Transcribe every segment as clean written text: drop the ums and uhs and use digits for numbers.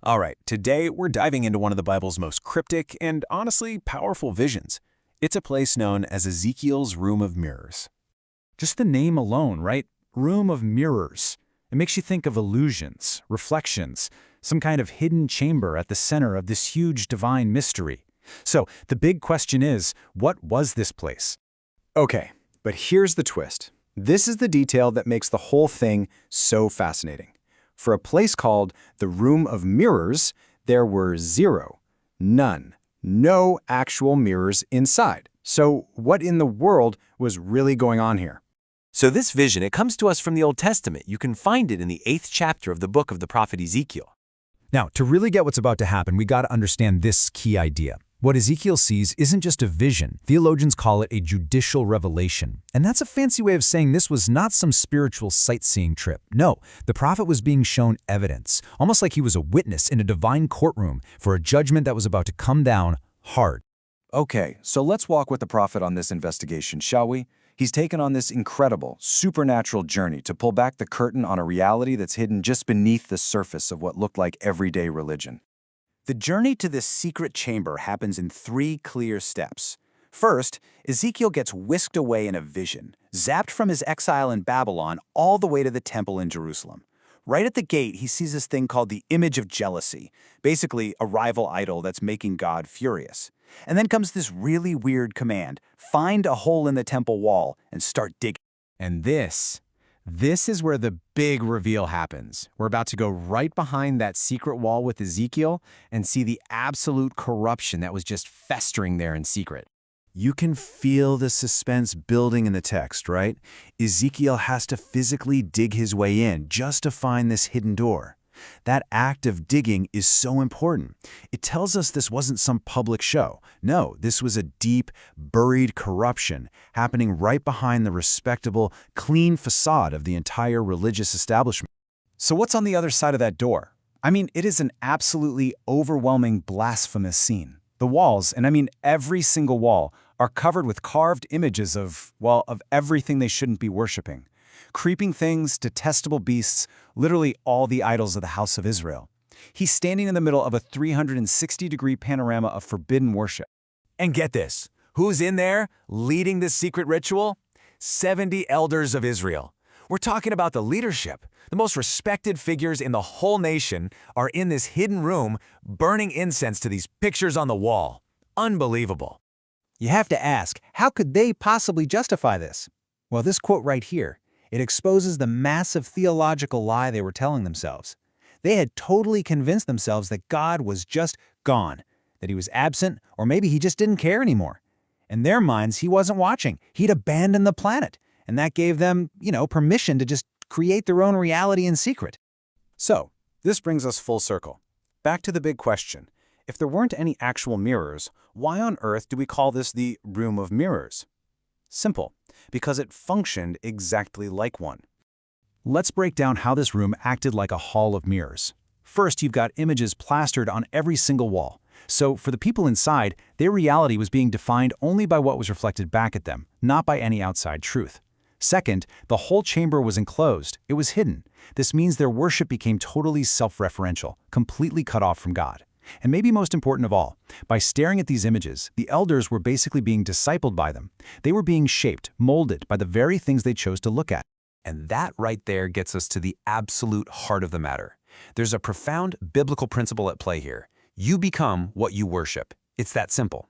All right, today we're diving into one of the Bible's most cryptic and honestly powerful visions. It's a place known as Ezekiel's Room of Mirrors. Just the name alone, right? Room of mirrors. It makes you think of illusions, reflections, some kind of hidden chamber at the center of this huge divine mystery. So the big question is, what was this place? Okay, but here's the twist. This is the detail that makes the whole thing so fascinating. For a place called the Room of Mirrors, there were no actual mirrors inside. So what in the world was really going on here? So this vision, it comes to us from the Old Testament. You can find it in the 8th chapter of the book of the prophet Ezekiel. Now, to really get what's about to happen, we got to understand this key idea. What Ezekiel sees isn't just a vision. Theologians call it a judicial revelation. And that's a fancy way of saying this was not some spiritual sightseeing trip. No, the prophet was being shown evidence, almost like he was a witness in a divine courtroom for a judgment that was about to come down hard. Okay, so let's walk with the prophet on this investigation, shall we? He's taken on this incredible, supernatural journey to pull back the curtain on a reality that's hidden just beneath the surface of what looked like everyday religion. The journey to this secret chamber happens in 3 clear steps. First, Ezekiel gets whisked away in a vision, zapped from his exile in Babylon all the way to the temple in Jerusalem. Right at the gate, he sees this thing called the image of jealousy, basically a rival idol that's making God furious. And then comes this really weird command: find a hole in the temple wall and start digging. And this is where the big reveal happens. We're about to go right behind that secret wall with Ezekiel and see the absolute corruption that was just festering there in secret. You can feel the suspense building in the text, right? Ezekiel has to physically dig his way in just to find this hidden door. That act of digging is so important. It tells us this wasn't some public show. No, this was a deep, buried corruption happening right behind the respectable, clean facade of the entire religious establishment. So what's on the other side of that door? I mean, it is an absolutely overwhelming, blasphemous scene. The walls, and I mean every single wall, are covered with carved images of everything they shouldn't be worshiping. Creeping things, detestable beasts, literally all the idols of the house of Israel. He's standing in the middle of a 360-degree panorama of forbidden worship. And get this, who's in there leading this secret ritual? 70 elders of Israel. We're talking about the leadership. The most respected figures in the whole nation are in this hidden room burning incense to these pictures on the wall. Unbelievable. You have to ask, how could they possibly justify this? Well, this quote right here, it exposes the massive theological lie they were telling themselves. They had totally convinced themselves that God was just gone, that he was absent, or maybe he just didn't care anymore. In their minds, he wasn't watching. He'd abandoned the planet, and that gave them, permission to just create their own reality in secret. So, this brings us full circle. Back to the big question. If there weren't any actual mirrors, why on earth do we call this the Room of Mirrors? Simple, because it functioned exactly like one. Let's break down how this room acted like a hall of mirrors. First, you've got images plastered on every single wall. So for the people inside, their reality was being defined only by what was reflected back at them, not by any outside truth. Second, the whole chamber was enclosed. It was hidden. This means their worship became totally self-referential, completely cut off from God. And maybe most important of all, by staring at these images, the elders were basically being discipled by them. They were being shaped, molded by the very things they chose to look at. And that right there gets us to the absolute heart of the matter. There's a profound biblical principle at play here. You become what you worship. It's that simple.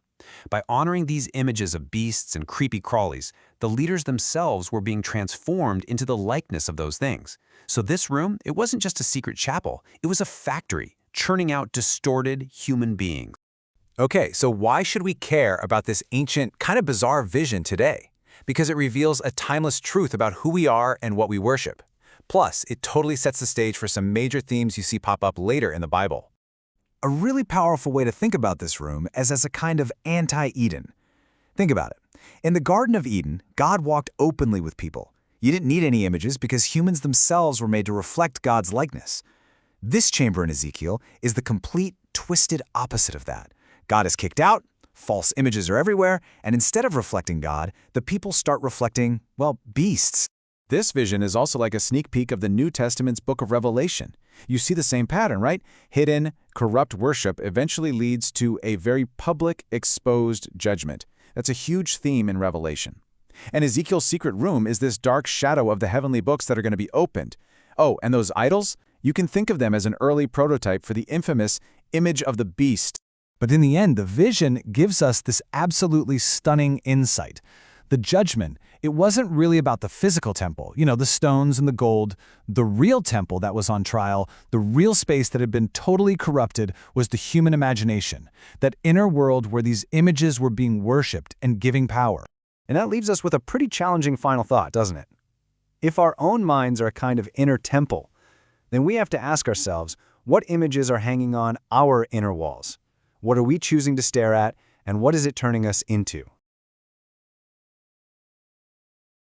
By honoring these images of beasts and creepy crawlies, the leaders themselves were being transformed into the likeness of those things. So this room, it wasn't just a secret chapel. It was a factory, churning out distorted human beings. Okay, so why should we care about this ancient, kind of bizarre vision today? Because it reveals a timeless truth about who we are and what we worship. Plus, it totally sets the stage for some major themes you see pop up later in the Bible. A really powerful way to think about this room is as a kind of anti-Eden. Think about it. In the Garden of Eden, God walked openly with people. You didn't need any images because humans themselves were made to reflect God's likeness. This chamber in Ezekiel is the complete, twisted opposite of that. God is kicked out, false images are everywhere, and instead of reflecting God, the people start reflecting, beasts. This vision is also like a sneak peek of the New Testament's book of Revelation. You see the same pattern, right? Hidden, corrupt worship eventually leads to a very public, exposed judgment. That's a huge theme in Revelation. And Ezekiel's secret room is this dark shadow of the heavenly books that are going to be opened. Oh, and those idols? You can think of them as an early prototype for the infamous image of the beast. But in the end, the vision gives us this absolutely stunning insight. The judgment, it wasn't really about the physical temple, the stones and the gold. The real temple that was on trial, the real space that had been totally corrupted, was the human imagination, that inner world where these images were being worshipped and giving power. And that leaves us with a pretty challenging final thought, doesn't it? If our own minds are a kind of inner temple, then we have to ask ourselves, what images are hanging on our inner walls? What are we choosing to stare at, and what is it turning us into?